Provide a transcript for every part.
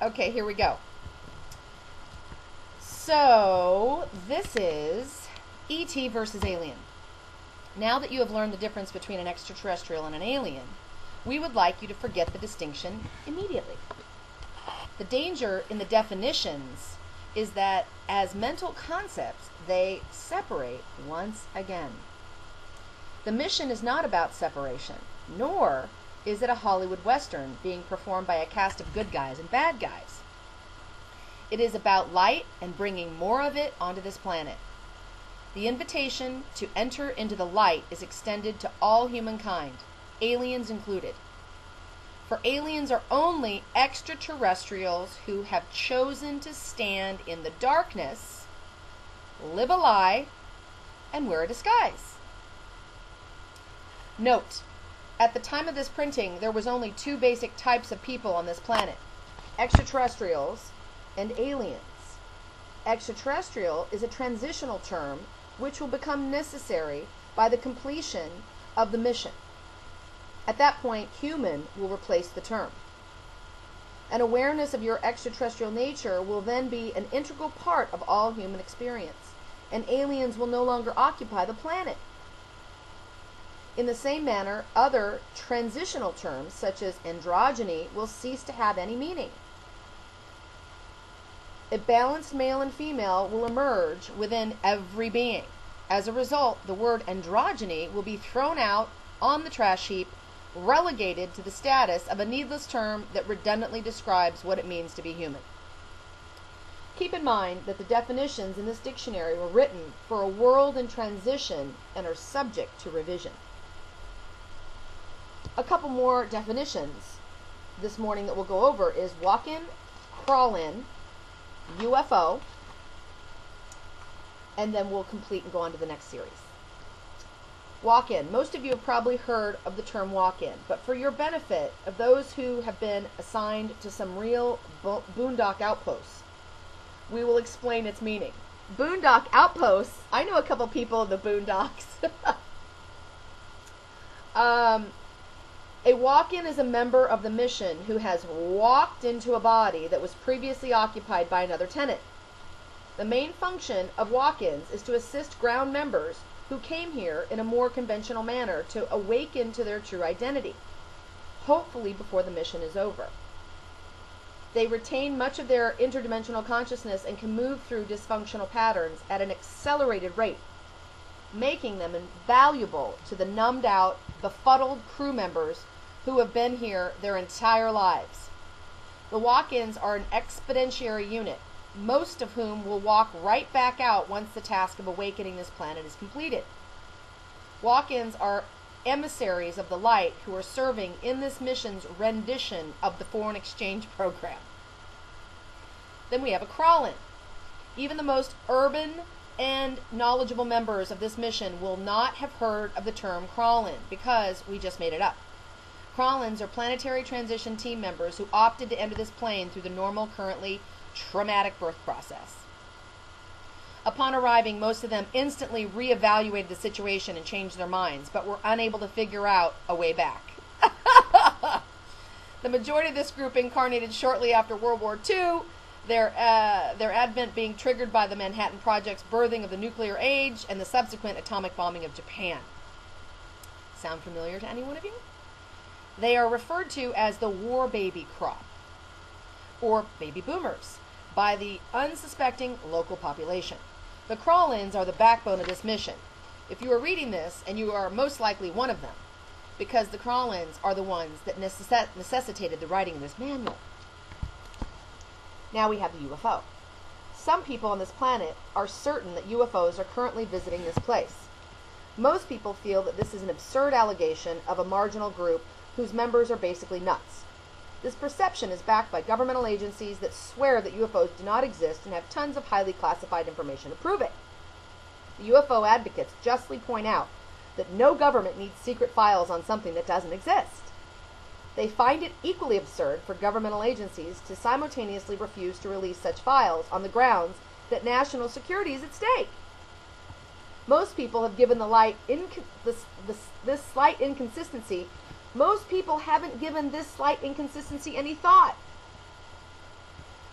Okay, here we go. So, this is E.T. versus Alien. Now that you have learned the difference between an extraterrestrial and an alien, we would like you to forget the distinction immediately. The danger in the definitions is that as mental concepts, they separate once again. The mission is not about separation, nor is it a Hollywood Western being performed by a cast of good guys and bad guys. It is about light and bringing more of it onto this planet. The invitation to enter into the light is extended to all humankind, aliens included. For aliens are only extraterrestrials who have chosen to stand in the darkness, live a lie, and wear a disguise. Note, at the time of this printing, there was only two basic types of people on this planet: extraterrestrials and aliens. Extraterrestrial is a transitional term which will become necessary by the completion of the mission. At that point, human will replace the term. An awareness of your extraterrestrial nature will then be an integral part of all human experience, and aliens will no longer occupy the planet. In the same manner, other transitional terms, such as androgyny, will cease to have any meaning. A balanced male and female will emerge within every being. As a result, the word androgyny will be thrown out on the trash heap, relegated to the status of a needless term that redundantly describes what it means to be human. Keep in mind that the definitions in this dictionary were written for a world in transition and are subject to revision. A couple more definitions this morning that we'll go over is walk-in, crawl-in, UFO, and then we'll complete and go on to the next series. Walk-in. Most of you have probably heard of the term walk-in, but for your benefit of those who have been assigned to some real boondock outposts, we will explain its meaning. Boondock outposts, I know a couple people in the boondocks. A walk-in is a member of the mission who has walked into a body that was previously occupied by another tenant. The main function of walk-ins is to assist ground members who came here in a more conventional manner to awaken to their true identity, hopefully before the mission is over. They retain much of their interdimensional consciousness and can move through dysfunctional patterns at an accelerated rate, making them invaluable to the numbed out, befuddled crew members who have been here their entire lives. The walk-ins are an exponentiary unit, most of whom will walk right back out once the task of awakening this planet is completed. Walk-ins are emissaries of the light who are serving in this mission's rendition of the foreign exchange program. Then we have a crawl-in. Even the most urban and knowledgeable members of this mission will not have heard of the term crawl-in because we just made it up. Crawl-ins are planetary transition team members who opted to enter this plane through the normal, currently traumatic birth process. Upon arriving, most of them instantly reevaluated the situation and changed their minds, but were unable to figure out a way back. The majority of this group incarnated shortly after World War II, their advent being triggered by the Manhattan Project's birthing of the nuclear age and the subsequent atomic bombing of Japan. Sound familiar to any one of you? They are referred to as the war baby crop, or baby boomers, by the unsuspecting local population. The crawl-ins are the backbone of this mission. If you are reading this, and you are most likely one of them, because the crawl-ins are the ones that necessitated the writing of this manual. Now we have the UFO. Some people on this planet are certain that UFOs are currently visiting this place. Most people feel that this is an absurd allegation of a marginal group whose members are basically nuts. This perception is backed by governmental agencies that swear that UFOs do not exist and have tons of highly classified information to prove it. The UFO advocates justly point out that no government needs secret files on something that doesn't exist. They find it equally absurd for governmental agencies to simultaneously refuse to release such files on the grounds that national security is at stake. Most people have given this slight inconsistency. Most people haven't given this slight inconsistency any thought.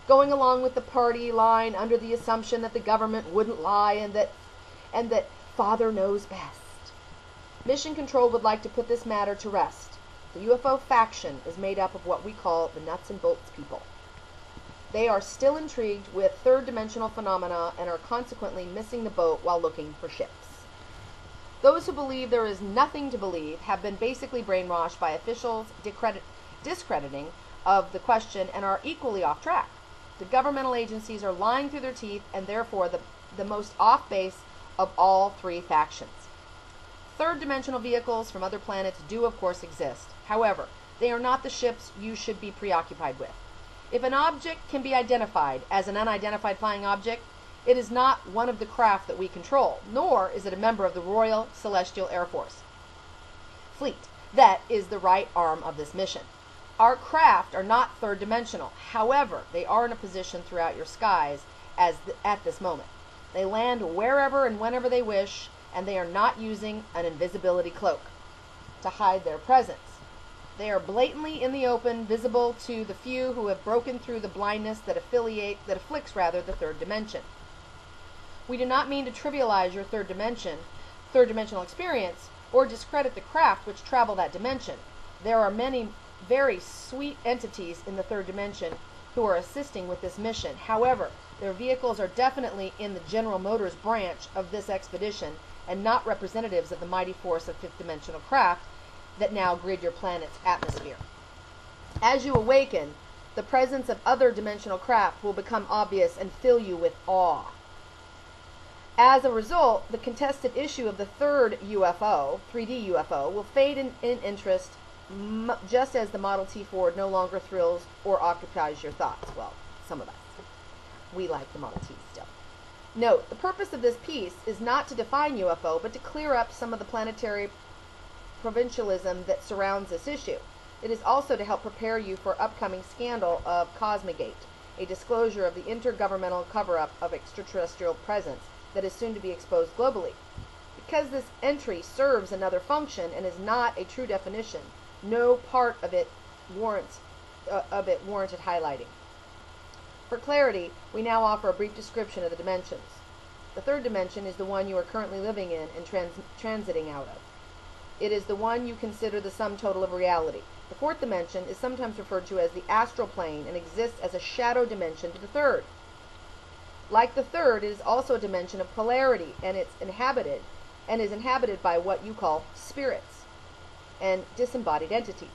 going along with the party line under the assumption that the government wouldn't lie and that Father knows best. Mission Control would like to put this matter to rest. The UFO faction is made up of what we call the nuts and bolts people. They are still intrigued with third-dimensional phenomena and are consequently missing the boat while looking for ships. Those who believe there is nothing to believe have been basically brainwashed by officials discrediting of the question and are equally off track. The governmental agencies are lying through their teeth and therefore the most off base of all three factions. Third-dimensional vehicles from other planets do of course exist. However, they are not the ships you should be preoccupied with. If an object can be identified as an unidentified flying object, it is not one of the craft that we control, nor is it a member of the Royal Celestial Air Force fleet. That is the right arm of this mission. Our craft are not third-dimensional. However, they are in a position throughout your skies at this moment. They land wherever and whenever they wish, and they are not using an invisibility cloak to hide their presence. They are blatantly in the open, visible to the few who have broken through the blindness that afflicts the third dimension. We do not mean to trivialize your third dimensional experience, or discredit the craft which travel that dimension. There are many very sweet entities in the third dimension who are assisting with this mission. However, their vehicles are definitely in the General Motors branch of this expedition and not representatives of the mighty force of fifth dimensional craft that now grid your planet's atmosphere. As you awaken, the presence of other dimensional craft will become obvious and fill you with awe. As a result, the contested issue of the third UFO, 3D UFO, will fade in interest just as the Model T Ford no longer thrills or occupies your thoughts. Well, some of us. We like the Model T still. Note, the purpose of this piece is not to define UFO, but to clear up some of the planetary provincialism that surrounds this issue. It is also to help prepare you for upcoming scandal of Cosmogate, a disclosure of the intergovernmental cover-up of extraterrestrial presence that is soon to be exposed globally. Because this entry serves another function and is not a true definition, no part of it warranted highlighting. For clarity, we now offer a brief description of the dimensions. The third dimension is the one you are currently living in and transiting out of. It is the one you consider the sum total of reality. The fourth dimension is sometimes referred to as the astral plane and exists as a shadow dimension to the third. Like the third, it is also a dimension of polarity, and is inhabited by what you call spirits and disembodied entities.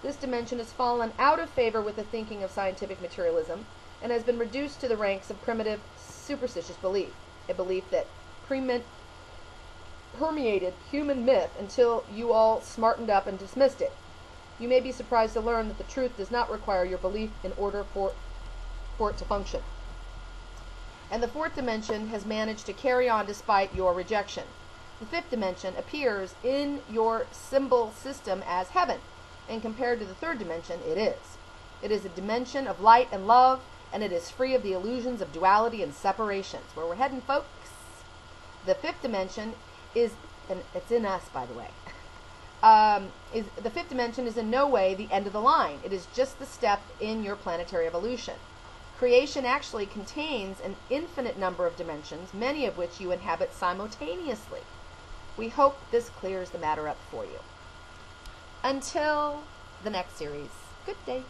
This dimension has fallen out of favor with the thinking of scientific materialism and has been reduced to the ranks of primitive, superstitious belief, a belief that permeated human myth until you all smartened up and dismissed it. You may be surprised to learn that the truth does not require your belief in order for it to function. And the fourth dimension has managed to carry on despite your rejection. The fifth dimension appears in your symbol system as heaven, and compared to the third dimension, it is. It is a dimension of light and love, and it is free of the illusions of duality and separations. Where we're heading, folks. The fifth dimension is, and it's in us, by the way, the fifth dimension is in no way the end of the line. It is just the step in your planetary evolution. Creation actually contains an infinite number of dimensions, many of which you inhabit simultaneously. We hope this clears the matter up for you. Until the next series, good day.